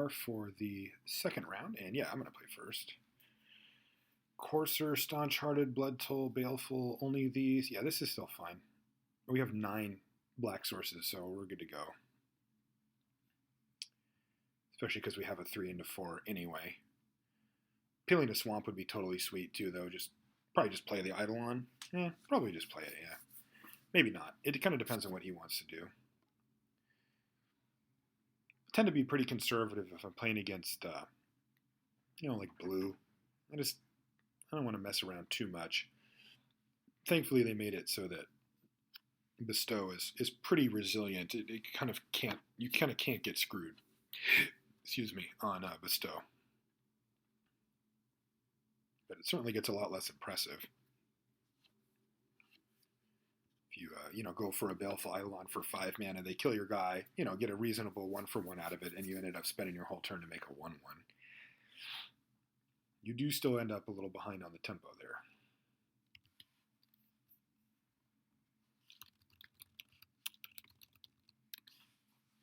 are for the second round, and yeah, I'm going to play first. Courser, Staunch-Hearted, Blood Toll, Baleful, only these. Yeah, this is still fine. We have 9 black sources, so we're good to go. Especially because we have a 3 into 4 anyway. Peeling to Swamp would be totally sweet too, though. Probably just play the Eidolon. Probably just play it, yeah. Maybe not. It kind of depends on what he wants to do. I tend to be pretty conservative if I'm playing against, like blue. I don't want to mess around too much. Thankfully, they made it so that Bestow is pretty resilient. You kind of can't get screwed. Excuse me, on Bestow. But it certainly gets a lot less impressive. If you, go for a Baleful Eidolon for 5 mana, they kill your guy, get a reasonable 1-for-1 out of it, and you ended up spending your whole turn to make a 1-1. You do still end up a little behind on the tempo there.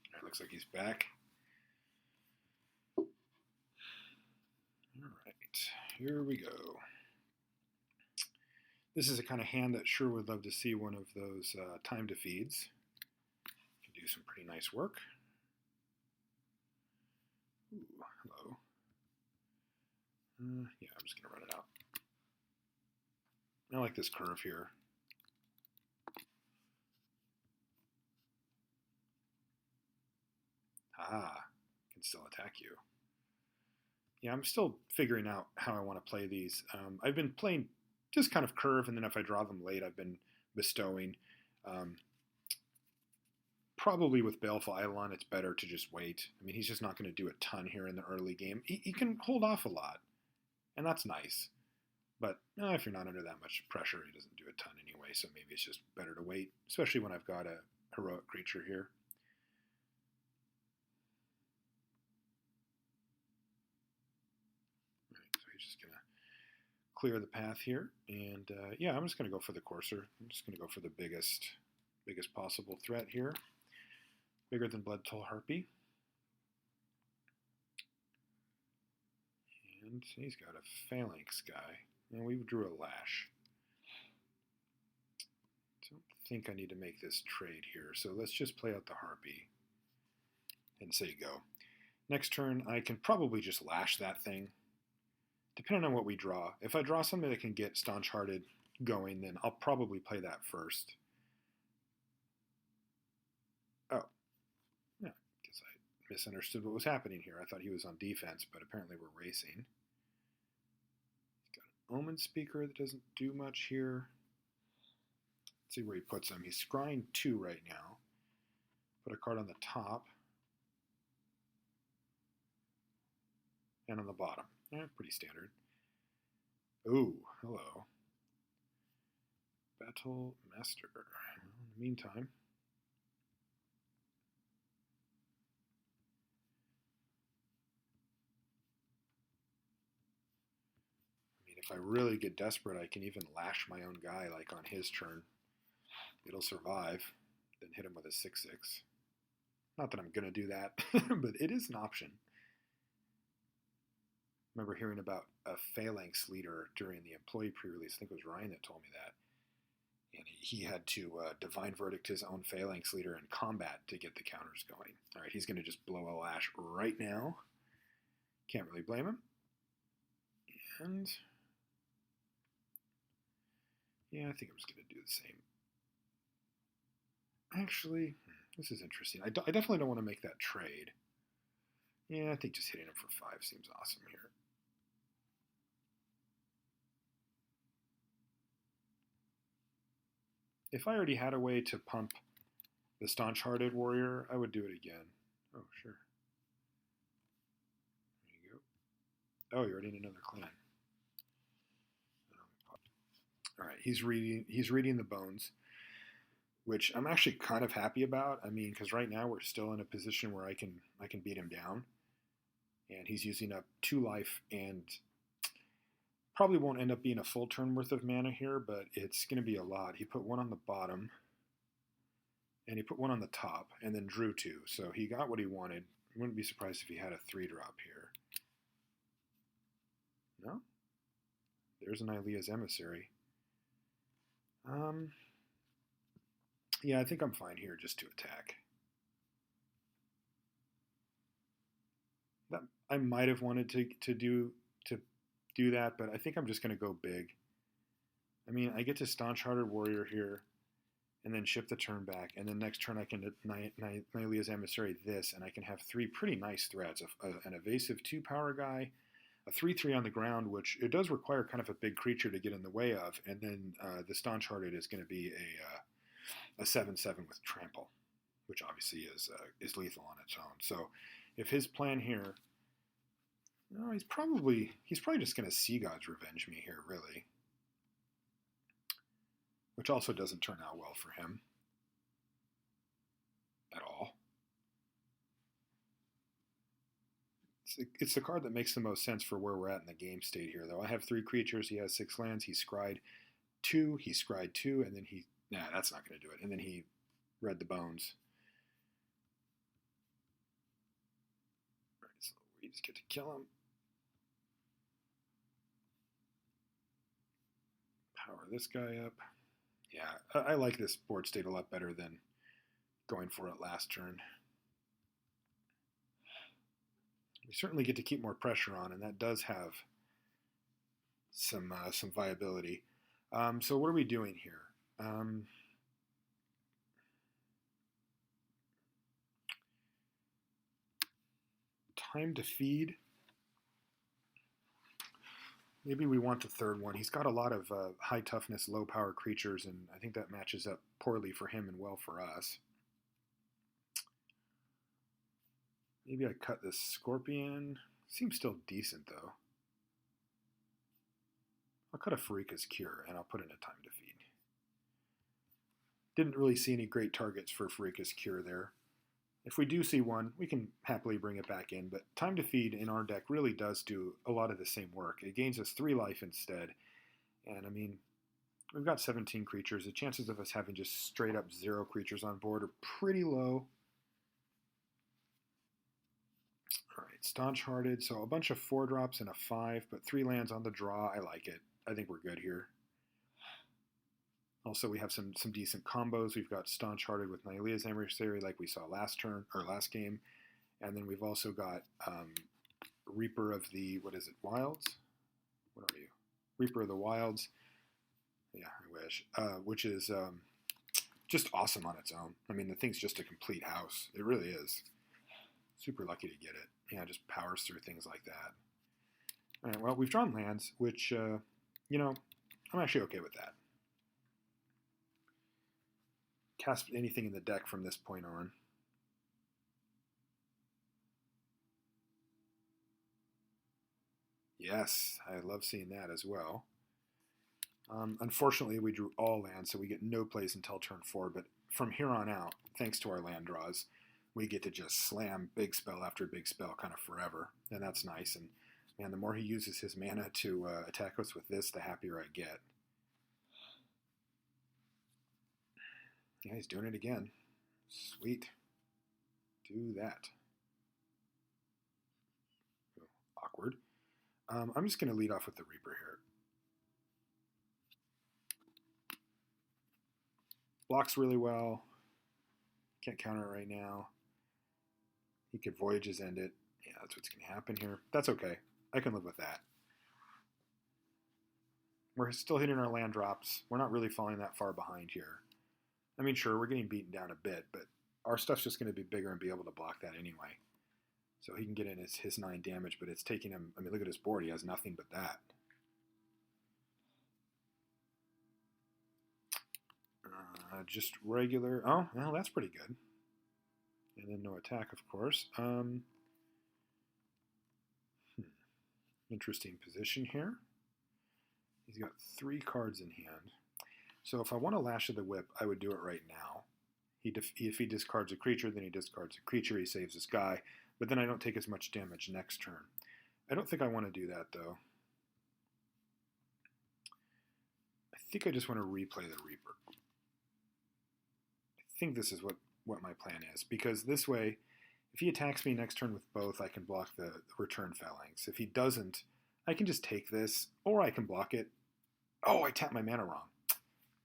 All right, looks like he's back. All right, here we go. This is a kind of hand that sure would love to see one of those time defeats. Can do some pretty nice work. Ooh, hello. Yeah, I'm just going to run it out. I like this curve here. Can still attack you. Yeah, I'm still figuring out how I want to play these. I've been playing just kind of curve, and then if I draw them late, I've been bestowing. Probably with Baleful Eidolon, it's better to just wait. I mean, he's just not going to do a ton here in the early game. He can hold off a lot, and that's nice. But if you're not under that much pressure, he doesn't do a ton anyway, so maybe it's just better to wait, especially when I've got a heroic creature here. All right, so he's just going to clear the path here, and yeah, I'm just going to go for the Courser. I'm just going to go for the biggest possible threat here. Bigger than Blood Toll Harpy. And he's got a Phalanx guy. And we drew a Lash. Don't think I need to make this trade here, so let's just play out the Harpy and say go. Next turn, I can probably just Lash that thing, depending on what we draw. If I draw something that can get Staunch-Hearted going, then I'll probably play that first. Oh. Yeah, because I misunderstood what was happening here. I thought he was on defense, but apparently we're racing. He's got an Omen Speaker that doesn't do much here. Let's see where he puts him. He's scrying 2 right now. Put a card on the top. And on the bottom. Pretty standard. Oh, hello. Battle Master. In the meantime, if I really get desperate, I can even Lash my own guy, like on his turn. It'll survive, then hit him with a 6/6. Not that I'm going to do that, but it is an option. I remember hearing about a Phalanx leader during the employee pre-release. I think it was Ryan that told me that. And he had to Divine Verdict his own Phalanx leader in combat to get the counters going. All right, he's going to just blow a Lash right now. Can't really blame him. And yeah, I think I'm just going to do the same. Actually, this is interesting. I definitely don't want to make that trade. Yeah, I think just hitting him for 5 seems awesome here. If I already had a way to pump the Staunch-Hearted Warrior, I would do it again. Oh, sure. There you go. Oh, you're already in another clan. All right, he's reading the bones, which I'm actually kind of happy about. I mean, because right now we're still in a position where I can beat him down, and he's using up 2 life, and probably won't end up being a full turn worth of mana here, but it's going to be a lot. He put 1 on the bottom, and he put 1 on the top, and then drew 2. So he got what he wanted. wouldn't be surprised if he had a 3-drop here. No? There's an Ilea's Emissary. Yeah, I think I'm fine here just to attack. That I might have wanted to do that, but I think I'm just going to go big. I mean, I get to Staunch Hearted Warrior here, and then ship the turn back, and then next turn I can Nylea's Emissary this, and I can have 3 pretty nice threats: an evasive 2-power guy, a 3/3 on the ground, which it does require kind of a big creature to get in the way of, and then the Staunch Hearted is going to be a 7/7 with Trample, which obviously is lethal on its own. So if his plan here, no, he's probably just going to Sea God's Revenge me here, really, which also doesn't turn out well for him at all. It's the card that makes the most sense for where we're at in the game state here, though. I have 3 creatures. He has 6 lands. He scryed 2. He scryed 2, and then nah, that's not going to do it. And then he read the bones. All right, so we just get to kill him. Power this guy up. Yeah, I like this board state a lot better than going for it last turn. We certainly get to keep more pressure on, and that does have some viability. So what are we doing here? Time to feed. Maybe we want the 3rd one. He's got a lot of high toughness, low power creatures, and I think that matches up poorly for him and well for us. Maybe I cut this Scorpion. Seems still decent, though. I'll cut a Pharika's Cure, and I'll put in a Time to Feed. Didn't really see any great targets for Pharika's Cure there. If we do see one, we can happily bring it back in, but Time to Feed in our deck really does do a lot of the same work. It gains us 3 life instead, and I mean, we've got 17 creatures. The chances of us having just straight up 0 creatures on board are pretty low. Alright, Staunch Hearted, so a bunch of 4-drops and a 5, but 3 lands on the draw. I like it. I think we're good here. Also, we have some decent combos. We've got Staunch Hearted with Nylea's Emissary like we saw last game. And then we've also got Reaper of the, Wilds? What are you? Reaper of the Wilds. Yeah, I wish. Which is just awesome on its own. I mean, the thing's just a complete house. It really is. Super lucky to get it. Yeah, just powers through things like that. All right, well, we've drawn lands, which, you know, I'm actually okay with that. Cast anything in the deck from this point on. Yes, I love seeing that as well. Unfortunately, we drew all lands, so we get no plays until turn 4, but from here on out, thanks to our land draws, we get to just slam big spell after big spell kind of forever, and that's nice. And man, the more he uses his mana to attack us with this, the happier I get. Yeah, he's doing it again. Sweet. Do that. Oh, awkward. I'm just going to lead off with the Reaper here. Blocks really well. Can't counter it right now. He could Voyages end it. Yeah, that's what's going to happen here. That's okay. I can live with that. We're still hitting our land drops. We're not really falling that far behind here. I mean, sure, we're getting beaten down a bit, but our stuff's just going to be bigger and be able to block that anyway. So he can get in his 9 damage, but it's taking him... I mean, look at his board. He has nothing but that. Just regular... Oh, well, that's pretty good. And then no attack, of course. Interesting position here. He's got 3 cards in hand. So if I want to Lash of the Whip, I would do it right now. If he discards a creature, then he discards a creature. He saves his guy. But then I don't take as much damage next turn. I don't think I want to do that, though. I think I just want to replay the Reaper. I think this is what my plan is. Because this way, If he attacks me next turn with both, I can block the return phalanx. If he doesn't, I can just take this, or I can block it. Oh, I tapped my mana wrong.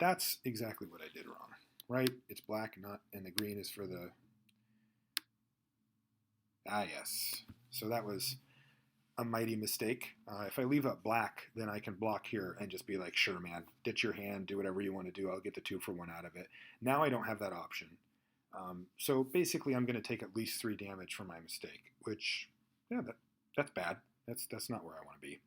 That's exactly what I did wrong, right? It's black, and the green is for the... Ah, yes. So that was a mighty mistake. If I leave up black, then I can block here and just be like, sure, man, ditch your hand, do whatever you want to do. I'll get the 2-for-1 out of it. Now I don't have that option. So basically, I'm going to take at least 3 damage from my mistake, which, yeah, that's bad. That's not where I want to be.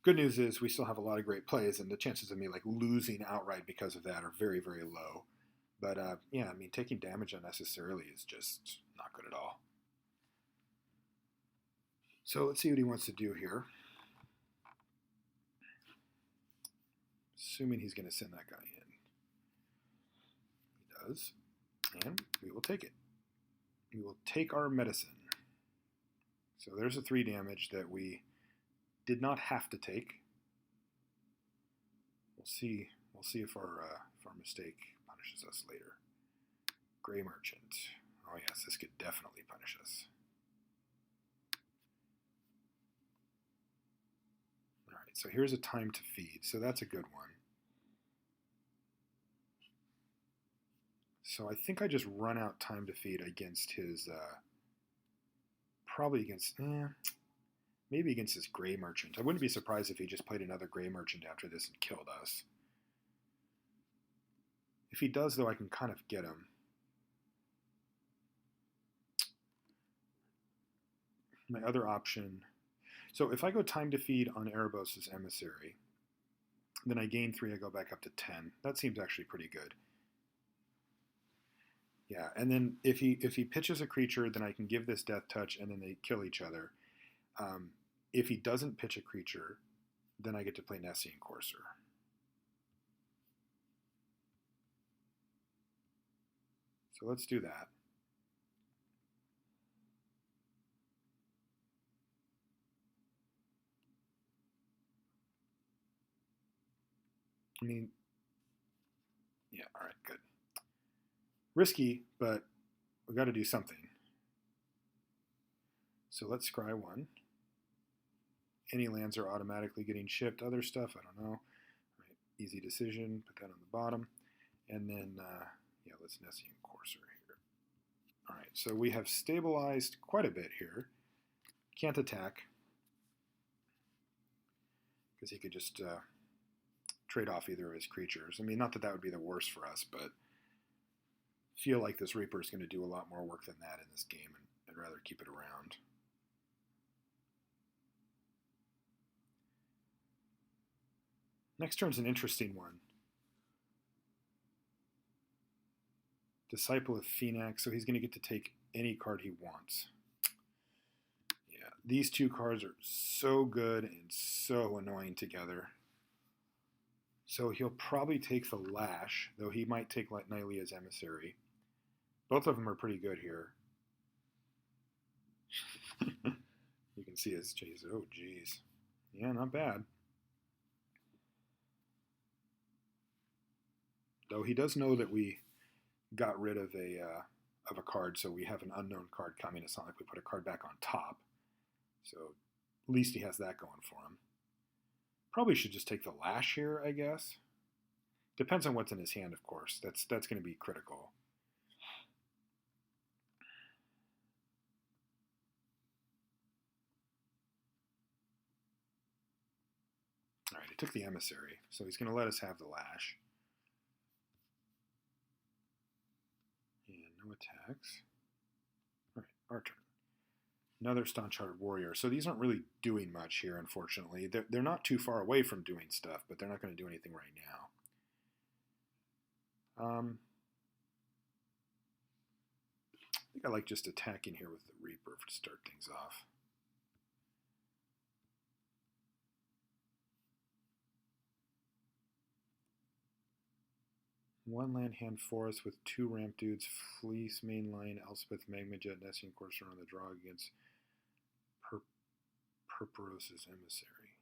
Good news is we still have a lot of great plays, and the chances of me like losing outright because of that are very, very low. But yeah, I mean, taking damage unnecessarily is just not good at all. So let's see what he wants to do here. Assuming he's going to send that guy in. He does. And we will take it. We will take our medicine. So there's a 3 damage that we did not have to take. We'll see if our mistake punishes us later. Gray Merchant. Oh yes, this could definitely punish us. Alright, so here's a time to feed. So that's a good one. So I think I just run out time to feed against his... probably against... maybe against his Gray Merchant. I wouldn't be surprised if he just played another Gray Merchant after this and killed us. If he does, though, I can kind of get him. My other option... So if I go time to feed on Erebos' Emissary, then I gain 3, I go back up to 10. That seems actually pretty good. Yeah, and then if he pitches a creature, then I can give this Death Touch, and then they kill each other. If he doesn't pitch a creature, then I get to play Nessian Courser. So let's do that. I mean, yeah, all right, good. Risky, but we've got to do something. So let's scry 1. Any lands are automatically getting shipped. Other stuff, I don't know. Right, easy decision, put that on the bottom. And then, yeah, let's Nessian Courser here. All right, so we have stabilized quite a bit here. Can't attack, because he could just trade off either of his creatures. I mean, not that that would be the worst for us, but feel like this Reaper is going to do a lot more work than that in this game, and I'd rather keep it around. Next turn's an interesting one. Disciple of Phoenix, so he's going to get to take any card he wants. Yeah, these 2 cards are so good and so annoying together. So he'll probably take the Lash, though he might take Nylea's Emissary. Both of them are pretty good here. You can see his chase. Oh, geez. Yeah, not bad. Though he does know that we got rid of a card, so we have an unknown card coming. It's not like we put a card back on top. So at least he has that going for him. Probably should just take the Lash here, I guess. Depends on what's in his hand, of course. That's going to be critical. All right, he took the Emissary, so he's going to let us have the Lash. And no attacks. All right, our turn. Another Staunch-Hearted Warrior. So these aren't really doing much here, unfortunately. They're not too far away from doing stuff, but they're not going to do anything right now. I think I like just attacking here with the Reaper to start things off. One land hand forest with 2 ramp dudes, Fleece, Mainline, Elspeth, Magmajet, Nessian Courser on the draw against Purporos' Emissary.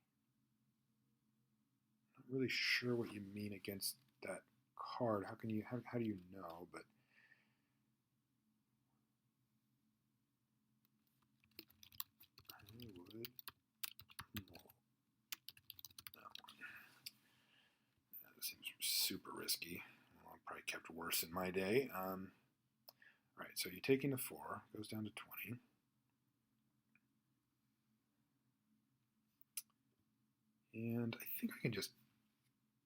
Not really sure what you mean against that card. How do you know? But super risky. Well, probably kept worse in my day. All right, so you're taking the 4, goes down to 20. And I think I can just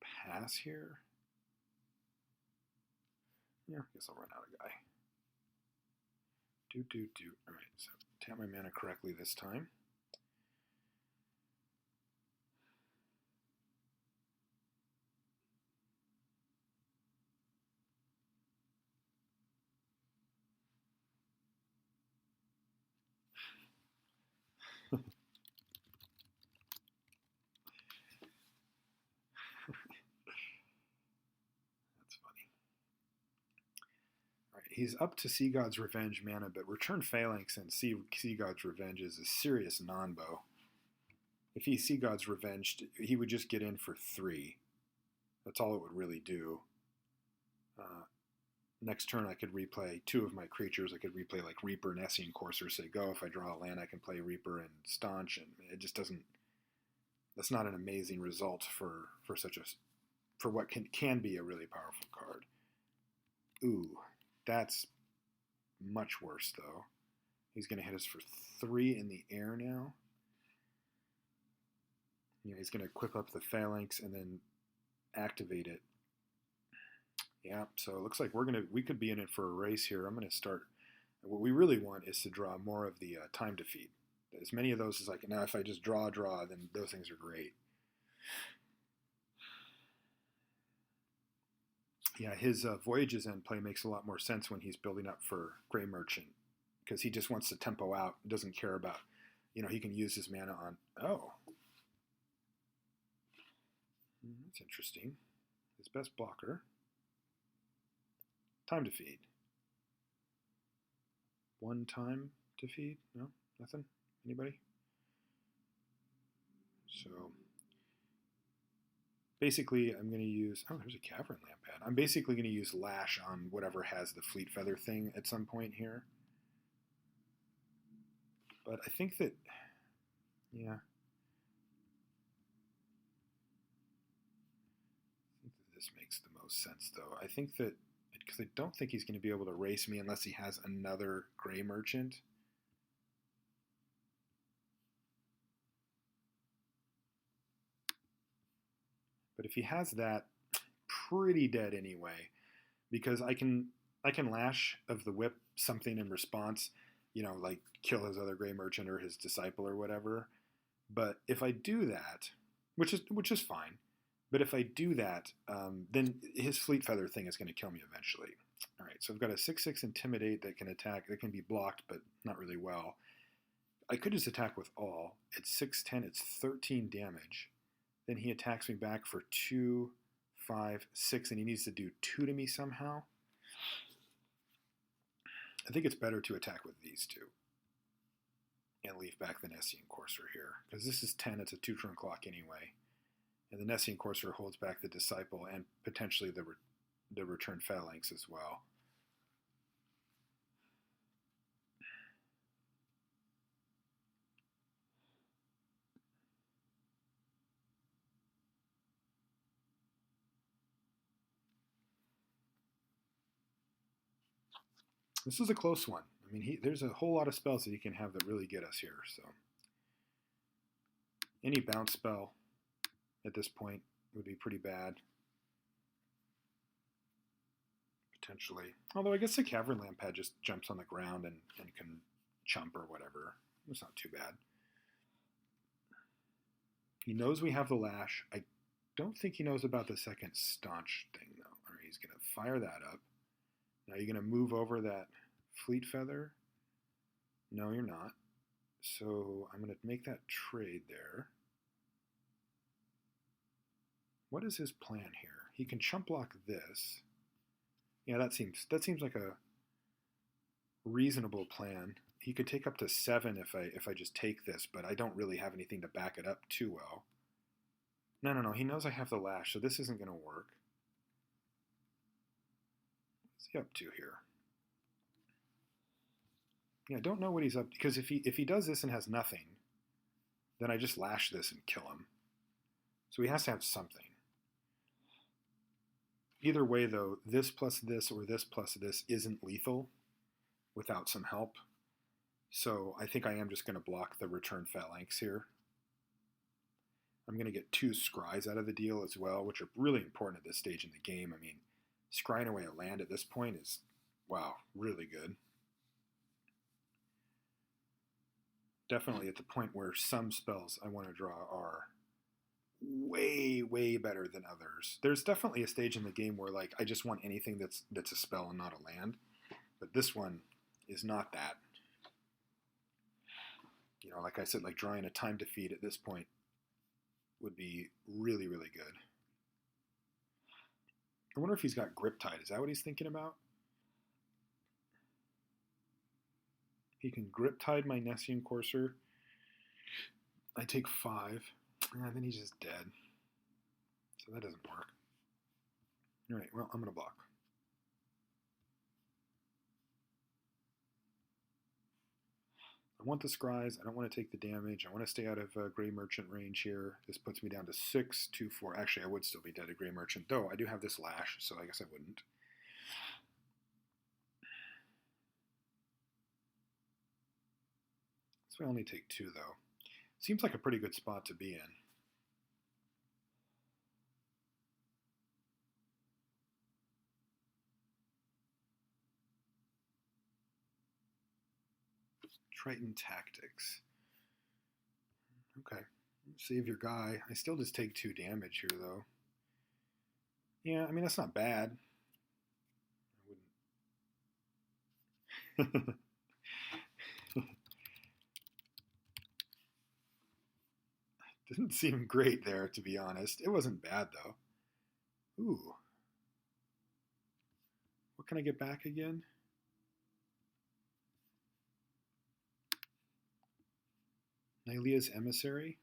pass here. Yeah, I guess I'll run out of guy. Do. All right, so tap my mana correctly this time. That's funny. All right, he's up to Sea God's Revenge mana, but return Phalanx and Sea God's Revenge is a serious non-bow. If he Sea God's Revenge, he would just get in for 3. That's all it would really do. Next turn, I could replay 2 of my creatures. I could replay like Reaper and Essene Courser, say go. If I draw a land, I can play Reaper and Staunch, and it just doesn't. That's not an amazing result for what can be a really powerful card. Ooh, that's much worse though. He's going to hit us for 3 in the air now. He's going to equip up the Phalanx and then activate it. Yeah, so it looks like we could be in it for a race here. I'm going to start. What we really want is to draw more of the time defeat. As many of those as I can. Now, if I just draw, then those things are great. Yeah, his Voyage's End play makes a lot more sense when he's building up for Grey Merchant, because he just wants to tempo out, doesn't care about, he can use his mana on. Oh, that's interesting. His best blocker. Time to feed. 1 time to feed? No? Nothing? Anybody? So basically I'm going to use, there's a Cavern Lampad. I'm basically going to use Lash on whatever has the Fleet Feather thing at some point here. But I think that, yeah. I think that this makes the most sense though. I think that, because I don't think he's going to be able to race me unless he has another Grey Merchant. But if he has that, pretty dead anyway, because I can Lash of the Whip something in response, like kill his other Grey Merchant or his Disciple or whatever. But if I do that, which is fine, but if I do that, then his Fleet Feather thing is going to kill me eventually. All right, so I've got a 6/6 Intimidate that can attack, that can be blocked, but not really well. I could just attack with all. It's 6/10, it's 13 damage. Then he attacks me back for 2, 5, 6, and he needs to do 2 to me somehow. I think it's better to attack with these 2 and leave back the Essene Courser here, because this is 10, it's a 2-turn clock anyway. And the Essene Courser holds back the Disciple and potentially the return Phalanx as well. This is a close one. I mean, there's a whole lot of spells that he can have that really get us here. So any bounce spell at this point would be pretty bad. Potentially. Although I guess the Cavern Lampad just jumps on the ground and can chump or whatever. It's not too bad. He knows we have the Lash. I don't think he knows about the second Staunch thing, though. All right, he's going to fire that up. Now you're going to move over that Fleet Feather? No, you're not. So I'm going to make that trade there. What is his plan here? He can chump block this. Yeah, that seems like a reasonable plan. He could take up to 7 if I just take this, but I don't really have anything to back it up too well. No. He knows I have the Lash, so this isn't going to work. What's he up to here? Yeah, I don't know what he's up to, because if he does this and has nothing, then I just Lash this and kill him. So he has to have something. Either way, though, this plus this or this plus this isn't lethal without some help. So I think I am just going to block the return phalanx here. I'm going to get 2 scries out of the deal as well, which are really important at this stage in the game. I mean, scrying away a land at this point is, wow, really good. Definitely at the point where some spells I want to draw are way, way better than others. There's definitely a stage in the game where like I just want anything that's a spell and not a land. But this one is not that. You know, like I said, like drawing a time defeat at this point would be really, really good. I wonder if he's got Grip Tide. Is that what he's thinking about? He can Grip Tide my Nessian Courser. I take 5. Then he's just dead. So that doesn't work. Alright, well, I'm going to block. I want the scries. I don't want to take the damage. I want to stay out of Grey Merchant range here. This puts me down to 6, 2, 4. Actually, I would still be dead at Grey Merchant, though I do have this Lash, so I guess I wouldn't. So I only take 2, though. Seems like a pretty good spot to be in. Triton Tactics. Okay. Save your guy. I still just take 2 damage here, though. Yeah, I mean, that's not bad. I wouldn't. Didn't seem great there, to be honest. It wasn't bad, though. Ooh. What can I get back again? Nylea's Emissary?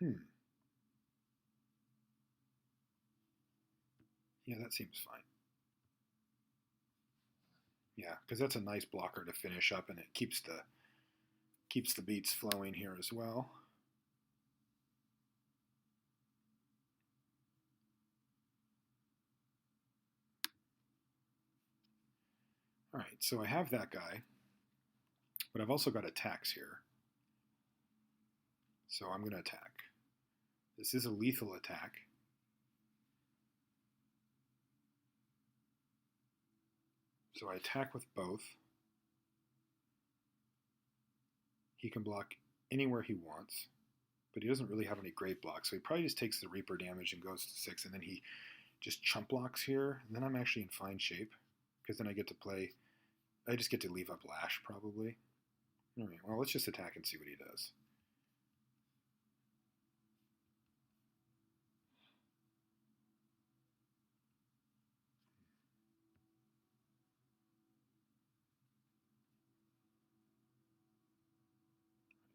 Yeah, that seems fine. Yeah, because that's a nice blocker to finish up, and it keeps the beats flowing here as well. All right, so I have that guy, but I've also got attacks here. So I'm going to attack. This is a lethal attack. So I attack with both. He can block anywhere he wants, but he doesn't really have any great blocks. So he probably just takes the Reaper damage and goes to 6, and then he just chump blocks here, and then I'm actually in fine shape, because then I get to play, I just get to leave up Lash, probably. All right, well, let's just attack and see what he does.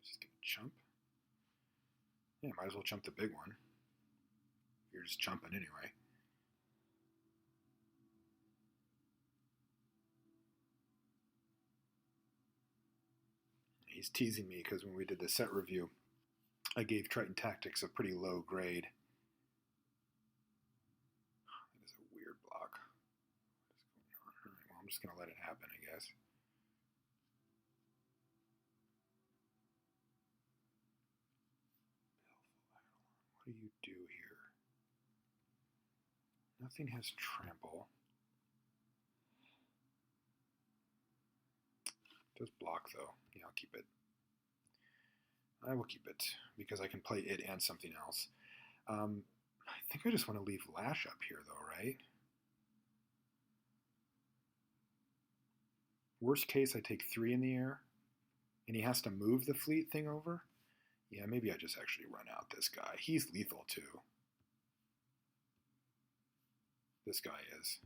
Just gonna chump. Yeah, might as well chump the big one. You're just chumping anyway. He's teasing me because when we did the set review, I gave Triton Tactics a pretty low grade. That is a weird block. What is going on? All right, well, I'm just going to let it happen, I guess. What do you do here? Nothing has trample. It does block, though. Yeah, I'll keep it. I will keep it, because I can play it and something else. I think I just want to leave Lash up here, though, right? Worst case, I take 3 in the air, and he has to move the fleet thing over. Yeah, maybe I just actually run out this guy. He's lethal, too. This guy is.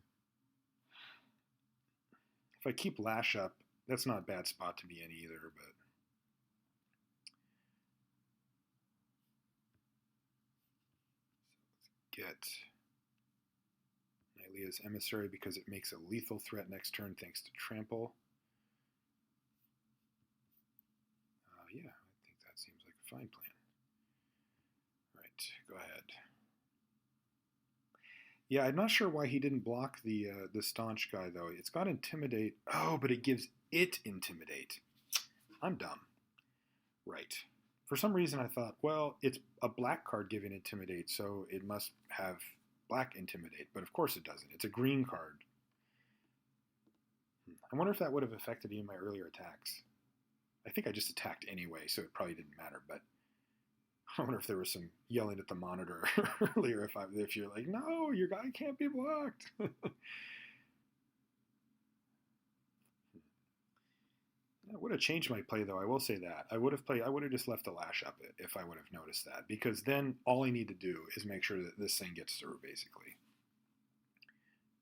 If I keep Lash up, that's not a bad spot to be in either, but... Get Nylea's Emissary because it makes a lethal threat next turn thanks to trample. Yeah, I think that seems like a fine plan. All right, go ahead. Yeah, I'm not sure why he didn't block the staunch guy though. It's got intimidate. Oh, but it gives it intimidate. I'm dumb. Right. For some reason, I thought, well, it's a black card giving intimidate, so it must have black intimidate. But of course, it doesn't. It's a green card. I wonder if that would have affected any of my earlier attacks. I think I just attacked anyway, so it probably didn't matter. But I wonder if there was some yelling at the monitor earlier. If you're like, no, your guy can't be blocked. It would have changed my play though. I will say that I would have played. I would have just left the lash up it if I would have noticed that, because then all I need to do is make sure that this thing gets through basically,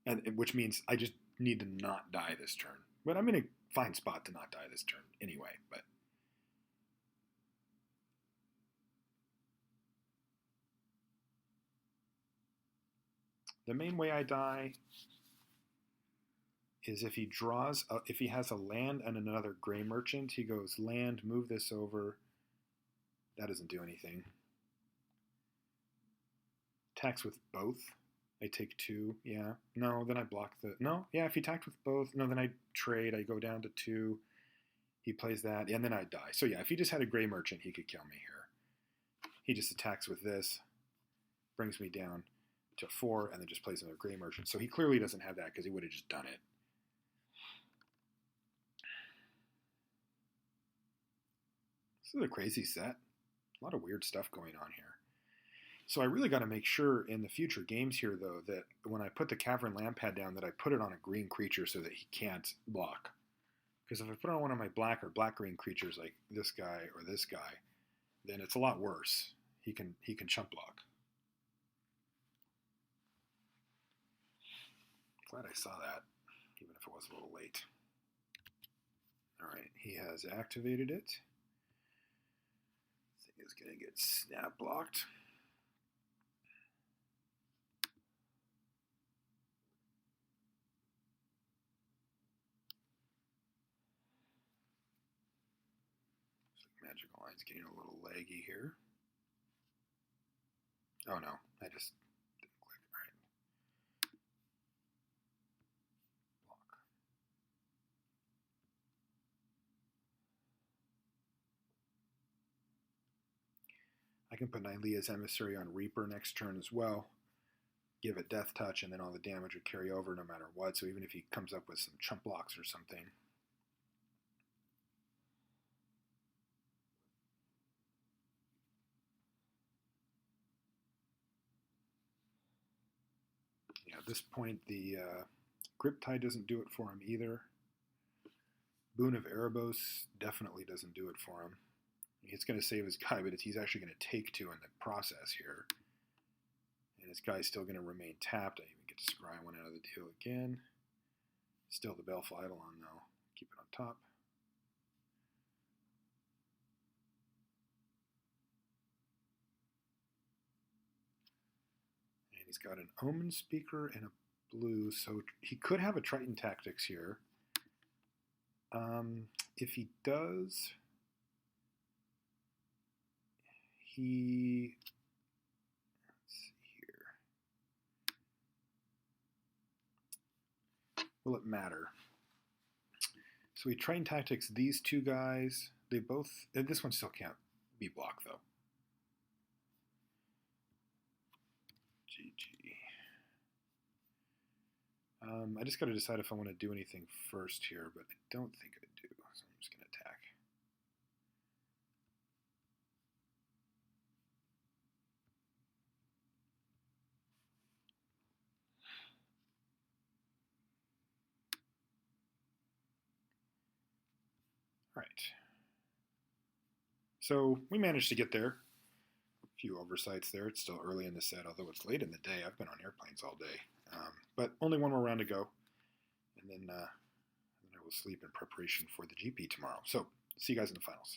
and which means I just need to not die this turn. But I'm in a fine spot to not die this turn anyway. But the main way I die is if he draws, if he has a land and another gray merchant, he goes land, move this over. That doesn't do anything. Attacks with both. I take 2. Yeah. No, then I block the. No, yeah, if he attacked with both, no, then I trade. I go down to 2. He plays that, and then I die. So yeah, if he just had a gray merchant, he could kill me here. He just attacks with this, brings me down to 4, and then just plays another gray merchant. So he clearly doesn't have that because he would have just done it. This is a crazy set. A lot of weird stuff going on here. So I really got to make sure in the future games here, though, that when I put the Cavern Lampad down, that I put it on a green creature so that he can't block. Because if I put it on one of my black or black-green creatures like this guy or this guy, then it's a lot worse. He can chump block. Glad I saw that, even if it was a little late. All right, he has activated it. Thing is going to get snap blocked. Magical Line's getting a little laggy here. Oh no, I just didn't click. All right. Block. I can put Nylea's Emissary on Reaper next turn as well. Give it Death Touch, and then all the damage would carry over no matter what. So even if he comes up with some chump blocks or something. Yeah, at this point, the Grip Tie doesn't do it for him either. Boon of Erebos definitely doesn't do it for him. He's going to save his guy, but he's actually going to take 2 in the process here. And his guy's still going to remain tapped. I even get to scry one out of the deal again. Still the Baleful Eidolon, though. Keep it on top. And he's got an Omen Speaker and a blue, so he could have a Triton Tactics here. If he does, he... Let's see here. Will it matter? So he Triton Tactics these 2 guys. They both... This one still can't be blocked, though. GG. I just got to decide if I want to do anything first here, but I don't think I do, so I'm just going to attack. All right. So we managed to get there. A few oversights there. It's still early in the set, although it's late in the day. I've been on airplanes all day. But only one more round to go. And then I will sleep in preparation for the GP tomorrow. So see you guys in the finals.